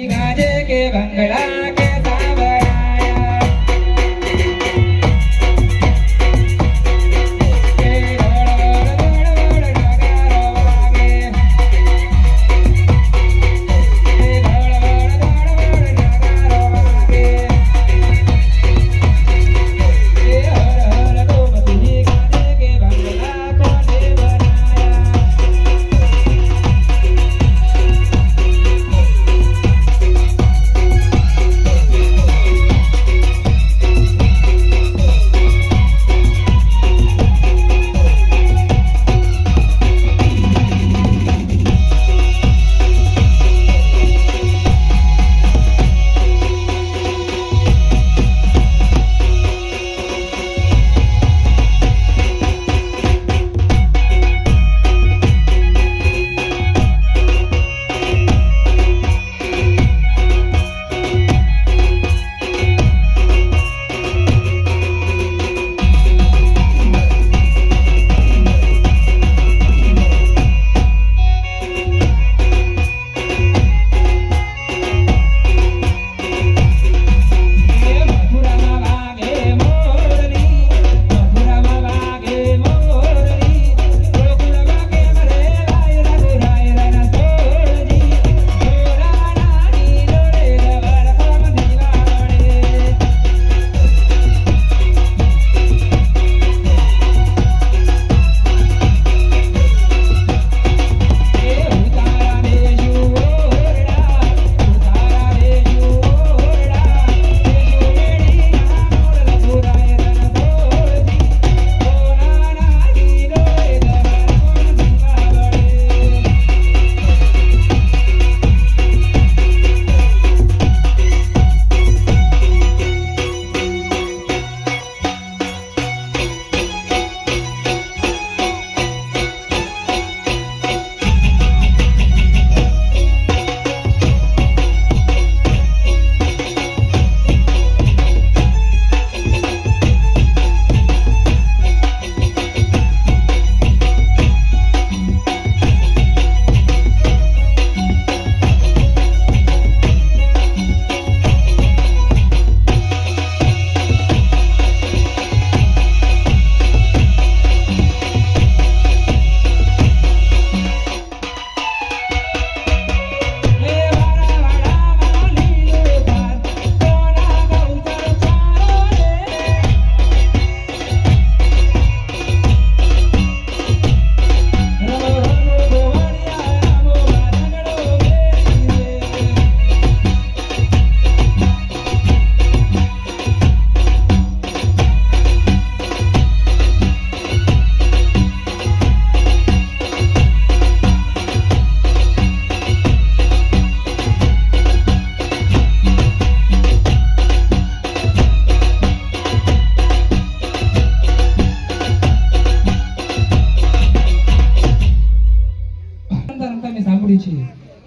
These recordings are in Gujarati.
गाजे के बंगला के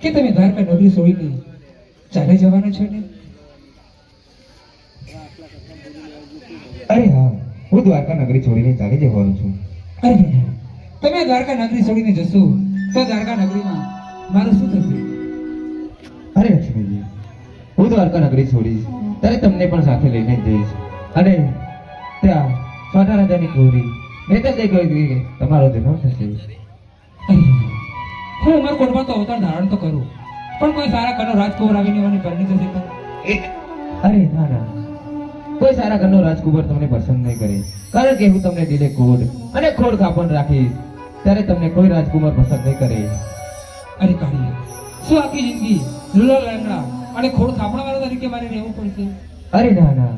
કે તમે દ્વારકા નગરી છોડીને ચાલે જવાના છો ને? અરે હા, હું દ્વારકા નગરી છોડીને ચાલી જવાનો છું. અરે તમે દ્વારકા નગરી છોડીને જશો તો દ્વારકા નગરીમાં મારું શું થશે? અરે લક્ષ્મીજી, હું દ્વારકા નગરી છોડીશ ત્યારે તમને પણ સાથે લઈને જઈશ અને ત્યાં સ્વાટા રાજાની ગોરી નેતા જઈ ગઈ તમારો જન્મ થશે. હું ઉમર કોટમાં તો અવતાર ધારણ તો કરું, પણ કોઈ સારા ઘરનો રાજકુમાર આવીને મને પરણી જશે તો? અરે ના ના, કોઈ સારા ઘરનો રાજકુમાર તમને પસંદ નહીં કરે, કારણ કે હું તમને દિલે કોડ અને ખોડ કાપણ રાખીશ ત્યારે તમને કોઈ રાજકુમાર પસંદ નહીં કરે. અરે કાળિયા, શું આખી જિંદગી લુલા લેંગડા અને ખોડ કાપણ વાળા તરીકે મારે રહેવું પડશે? અરે ના ના,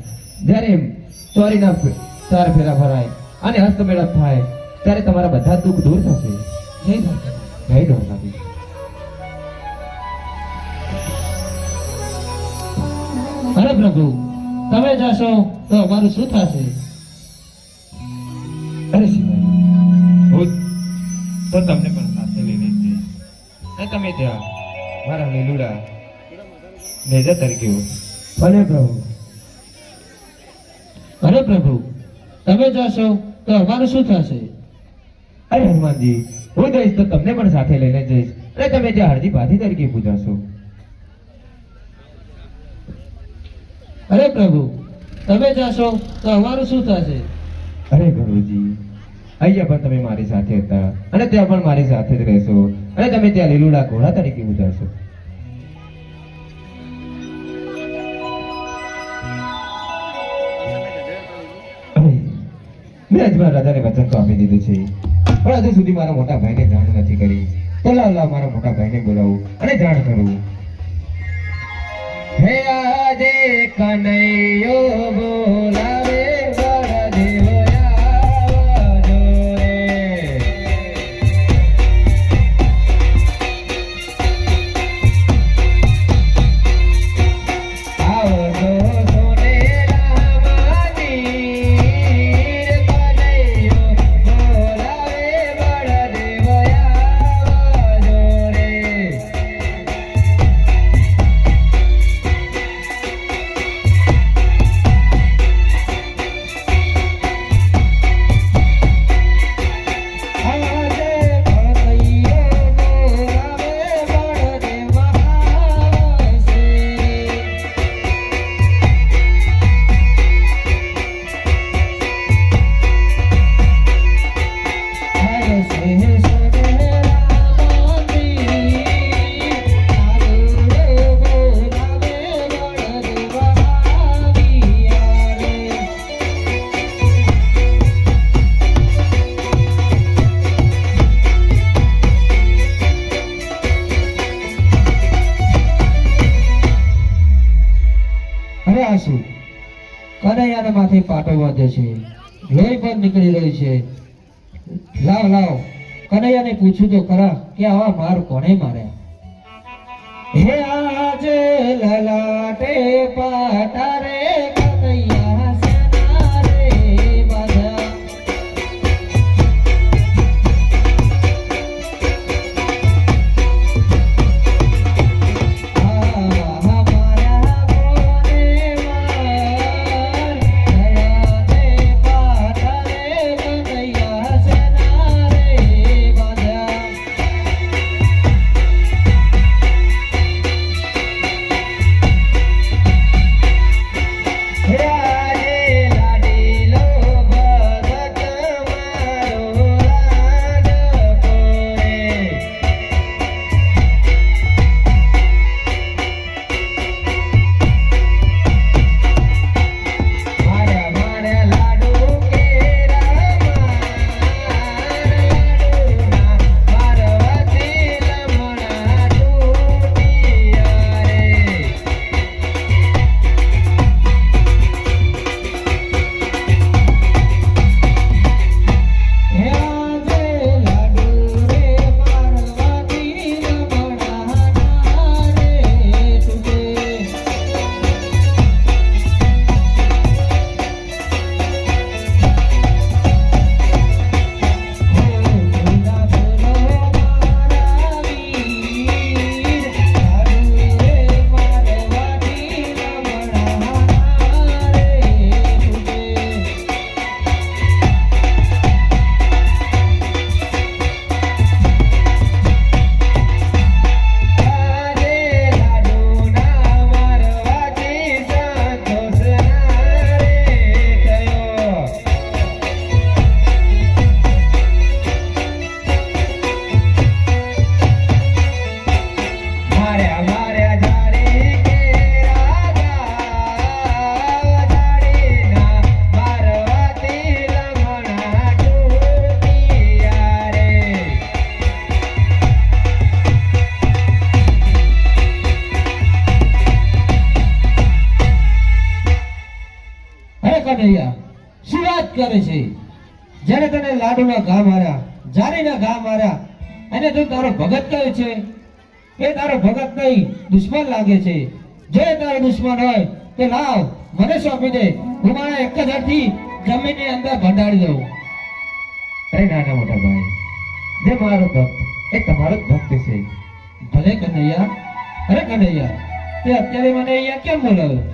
જ્યારે ચોરીના 4 ફેરા ભરાય અને હસ્તમેળાપ થાય ત્યારે તમારા બધા દુઃખ દૂર થશે. જય દ્વારકા. જય દ્વારકાધીશ. અરે પ્રભુ, તમે જશો તો અમારું શું થશે? અરે શિવાય, હું તો તમને પણ સાથે લઈને જઈશ અને તમે ત્યાં મારા લીલુડા નેજા તરીકે હો. ભલે પ્રભુ. અરે પ્રભુ, તમે જશો તો અમારું શું થશે? અરે હનુમાનજી, હું જઈશ તો તમને પણ સાથે લઈને જઈશ અને તમે ત્યાં હરજી ભાથી તરીકે પૂજાશો. અરે પ્રભુ, તમે જશો તો અમારું શું થશે? અરે ગુરુજી, અહીંયા પણ તમે મારી સાથે હતા અને ત્યાં પણ મારી સાથે જ રહેશો અને તમે ત્યાં લીલુડા ઘોડા તરીકે ઉતરશો. મેં અજમાન રાજાને વચન તો આપી દીધું છે, પણ હજુ સુધી મારા મોટા ભાઈને જાણ નથી કરી. તો લાવ મારા મોટા ભાઈને બોલાવું અને જાણ કરું. હે આજે કનૈયો બોલાવે બળદેવો આવજો રે. આવજો સોનેરા માની કનૈયો બોલાવે બળદેવો આવજો રે. અરે આ શું? કનૈયાના માથે પાટો બાંધે છે, લોહી પણ નીકળી રહ્યું છે. લાવ લાવ, કનૈયાને પૂછું તો ખરા કે આવા માર કોણે માર્યા? હે આજે લલાટે પાટા રે કનૈયા સેના રે બાંધ્યા. કનૈયા શું વાત કરે છે? જ્યારે તને લાડુના ઘા માર્યા, જારીના ઘા માર્યા, અને તું તારો ભગત કહે છે એ તારો ભગત નહીં દુશ્મન લાગે છે. જો એ તારો દુશ્મન હોય તો લાવ મને સોંપી દે, હું મારા એક જ હાથથી જમીનની અંદર ભંડાળી દઉં. અરે નાના મોટા ભાઈ, જે મારો ભક્ત એ તમારો જ ભક્ત છે. ભલે કનૈયા. અરે કનૈયા, તે અત્યારે મને અહીંયા કેમ બોલાવ્યો?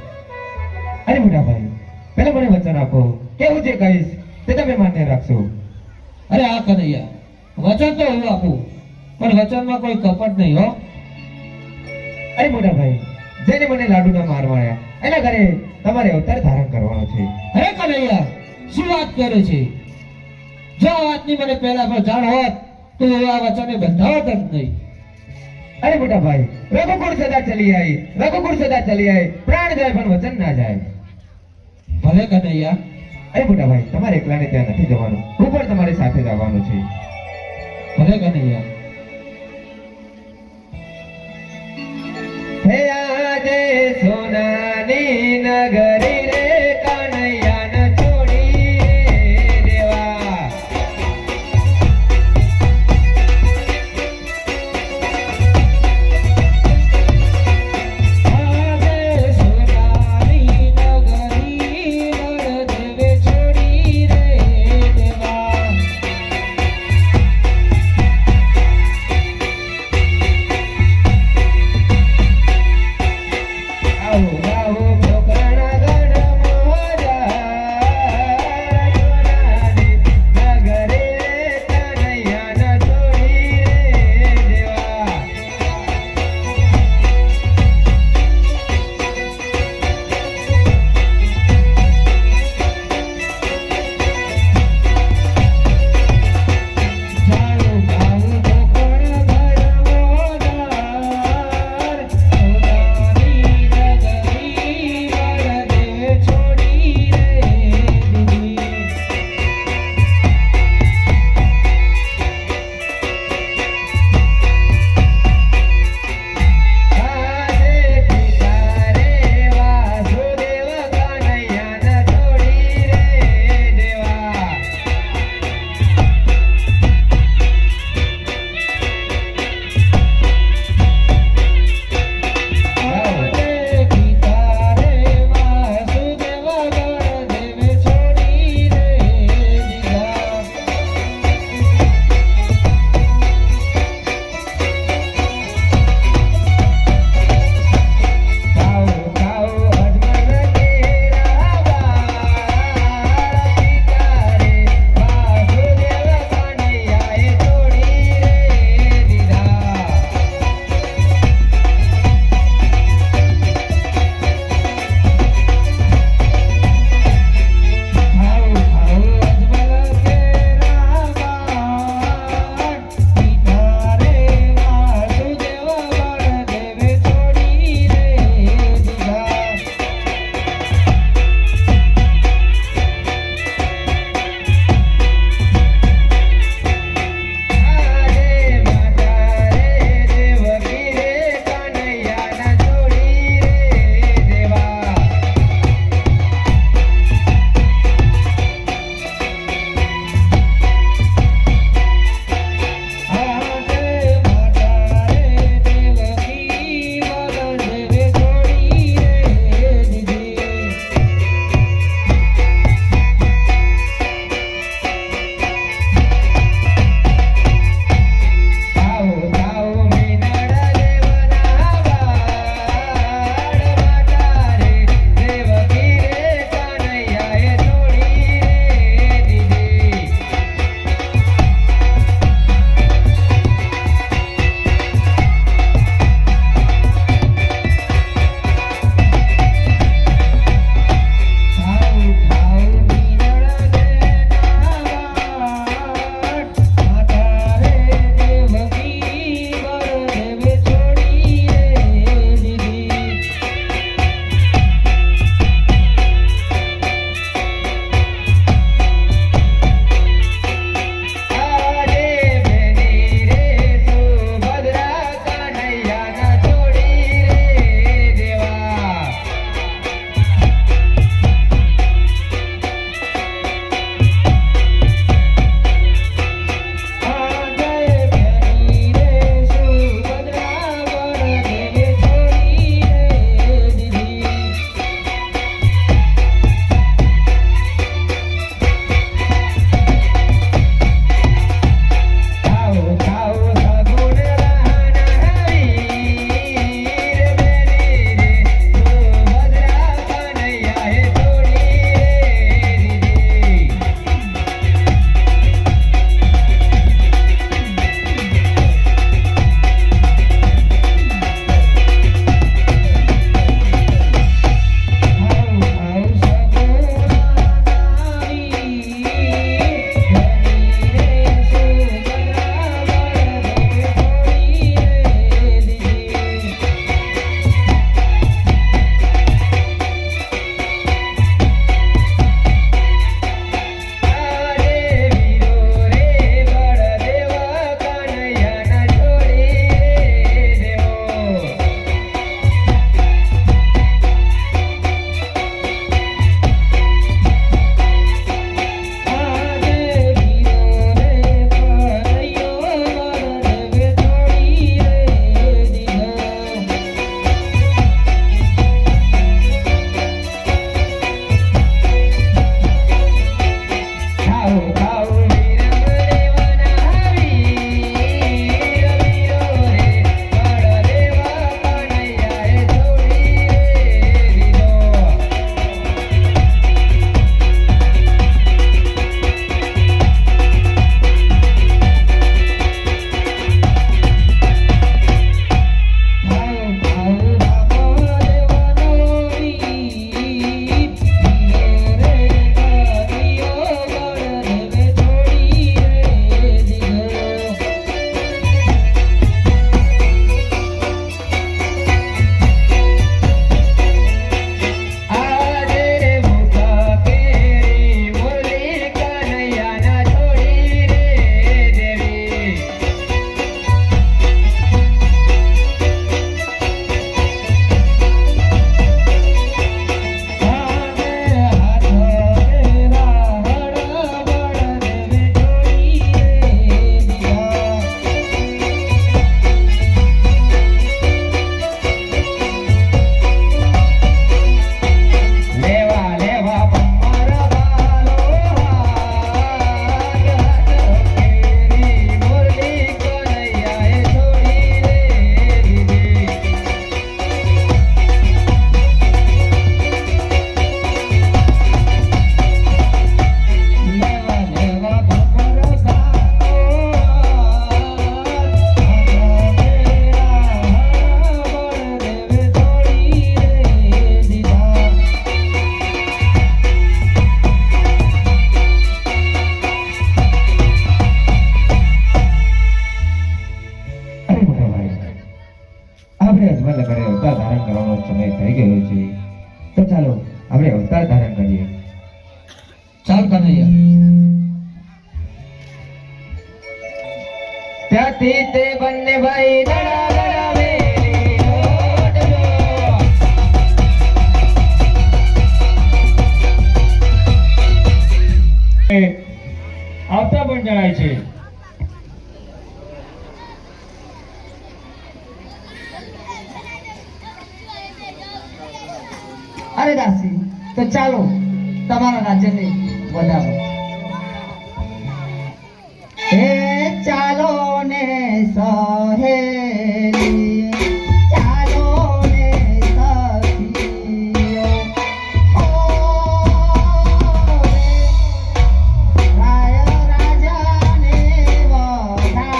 અરે મોટા ભાઈ, પહેલા મને વચન આપો કે હું જે કહીશ તે તમે માન્ય રાખશો. અરે આ કનૈયા, વચન તો હું આપું, પણ વચનમાં કોઈ કપટ નહીં હો. અરે મોટા ભાઈ, જેને મને લાડુના મારવાયા એના ઘરે તમારે અવતાર ધારણ કરવાનો છે. હે કનૈયા, શું વાત કરે છે? જો આ વાતની મને પહેલા પર જાણ હોત તો આ વચને બંધાવત જ નહીં. અરે મોટા ભાઈ, રઘુકુળ સદા ચલી આવી, રઘુકુળ સદા ચલી આવી, પ્રાણ જાય પણ વચન ના જાય. ભલે કનૈયા. અરે મોટા ભાઈ, તમારે એકલાને ત્યાં નથી જવાનું, હું પણ તમારી સાથે જ આવવાનું છે. ભલે કનૈયા. હે આજે સોનાની નગરી રે કનૈયાને છોડી રે દેવા. આજે સોનાની નગરી નળદેવે છોડી રે દેવા. આવો આવો પોકરણા થઈ ગયો છે. તો ચાલો આપણે અવતાર ધારણ કરીએ. ચાલ કનૈયા. ત્યાંથી તે બંને ભાઈ દડા દડાવેલી લોટલો. આવતા પણ જણાય છે. અરે દાસી, તો ચાલો તમારા રાજ્યને વધાવો. હે ચાલો ને સહેલી, ચાલો ને સખીઓ, ઓ રાય રાજાને વધાવા.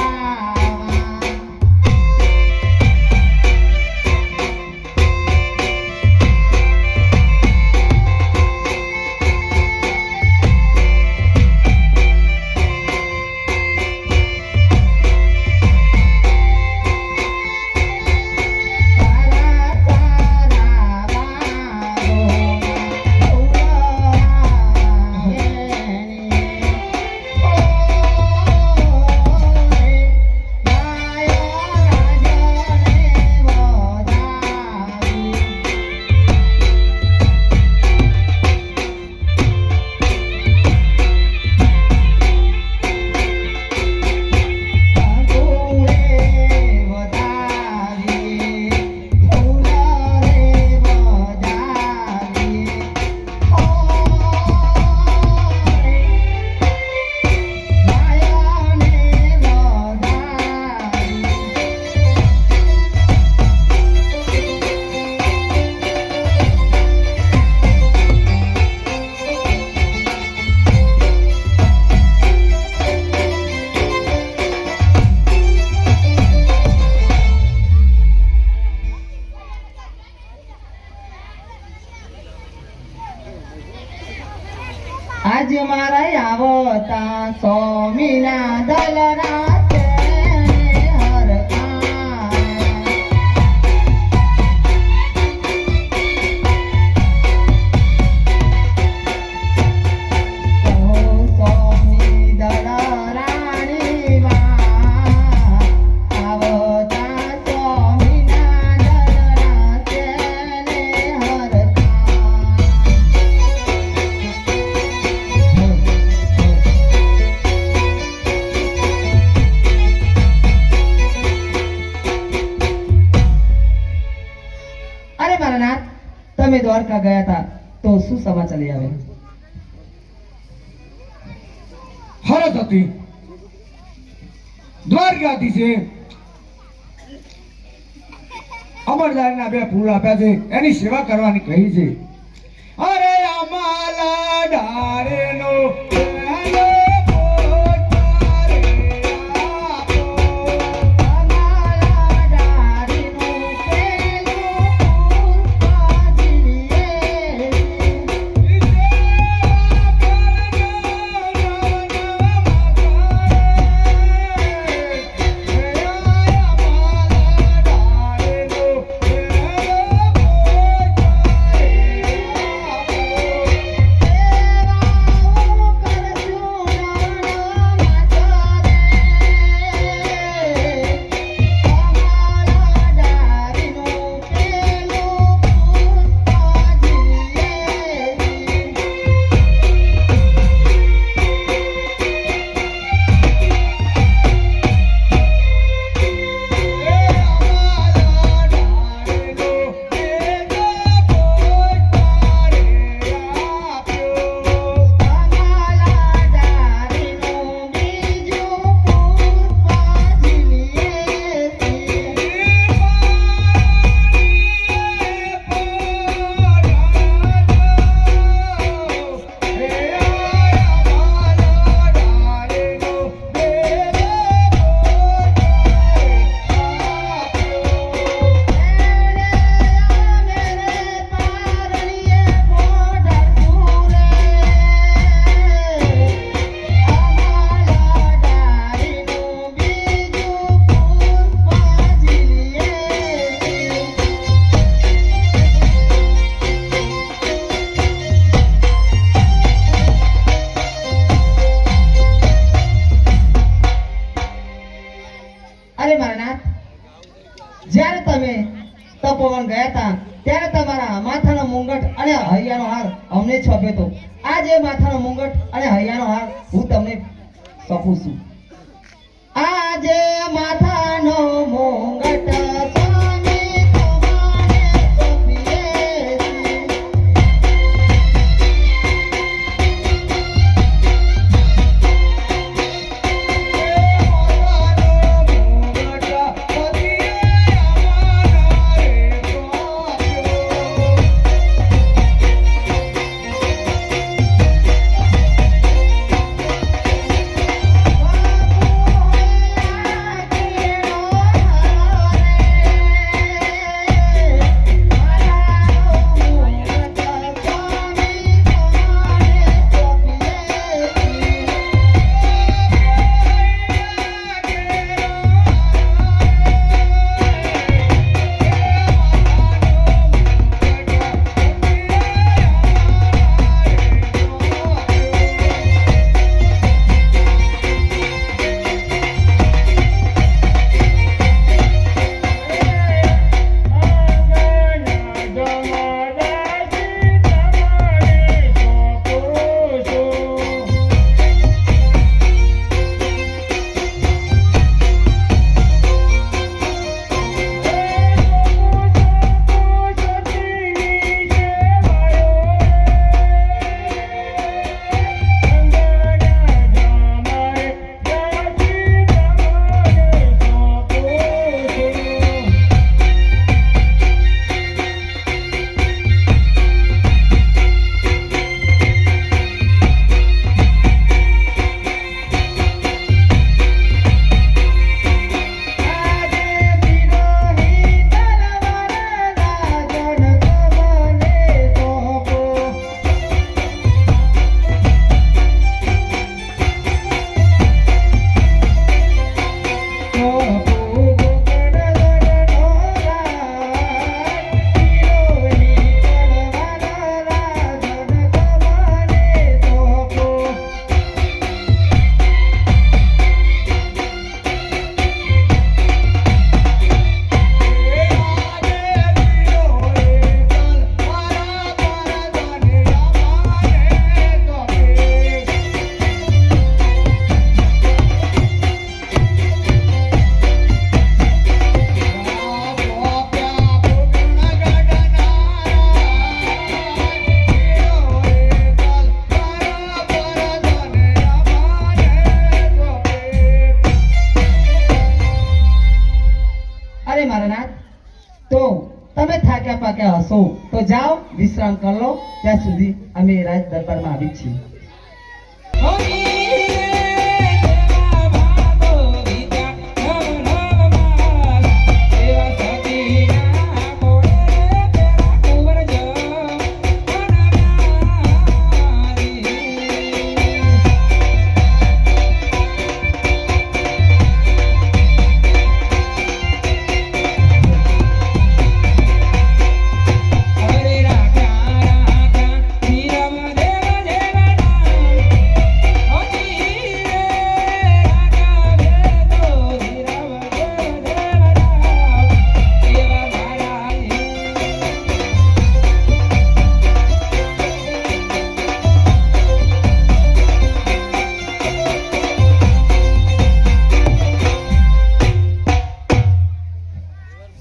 આજ મારા આવતા સ્વામીના દલના છે હરખા. ઓ સ્વામી દલ રાણીમાં, આવતા સ્વામીના દલના છે હરખા. અરે મારા નાથ, તમે દ્વારકા ગયા હતા તો શું સમાચાર લઈ આવે? હરત હતી. દ્વારકાધીશે અમરદાસના 2 ફૂલ આપ્યા છે, એની સેવા કરવાની કહી છે. અરે અમાલા ડારેનો પહેલો પોતારે આપો. અમારા ડાળીનું પેલું પુષ્પ ઝીલીએ. Yeah. અને હૈયાનો હાર અમને છપે તો આ જે માથાનો મુંગટ અને હૈયાનો હાર હું તમને સોંપું છું. આ જે માથાનો મુંગટ સ્વામી તમારે સોંપીએ છીએ. અરે મારા નાથ, તો તમે થાક્યા પાક્યા હશો તો જાઓ વિશ્રામ કરી લો. ત્યાં સુધી અમે રાજ દરબારમાં આવી છીએ.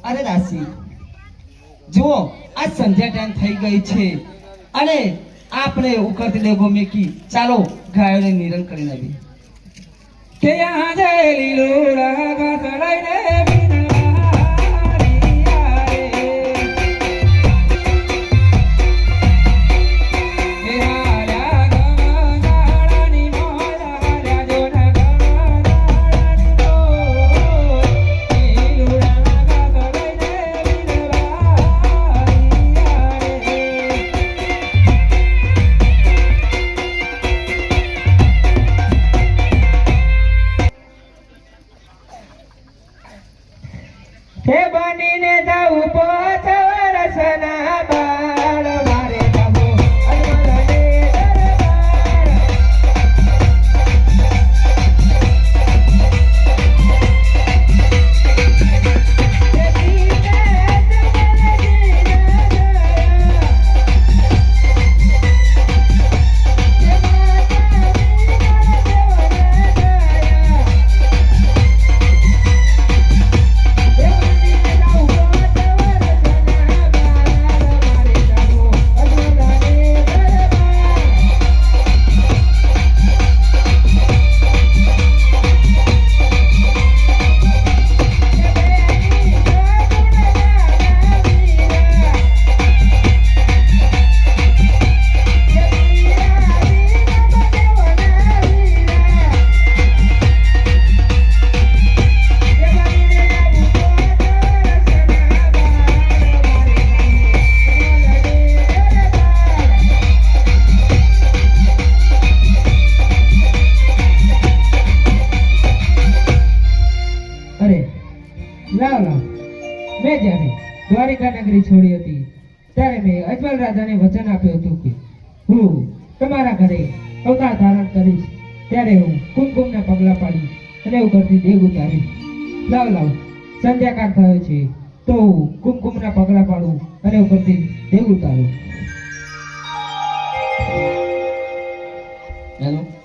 અરે દાસી, જુઓ આજ સંધ્યા ટાઈમ થઈ ગઈ છે અને આપણે ઉકળતી ડેગો મેકી ચાલો ગાયોને નિરણ કરી નાખીએ. કે આજે લીલું રંગ સડાઈને દ્વારિકા નગરી છોડી હતી ત્યારે મેં અજમલ રાજાને વચન આપ્યું હતું કે હું તમારા ઘરે અવતાર ધારણ કરીશ ત્યારે હું કુમકુમના પગલા પાડી અને ઉપરથી દેવ ઉતારી લાવ સંધ્યાકાળ થયો છે તો હું કુમકુમના પગલા પાડું અને ઉપરથી દેવ ઉતારું. હેલો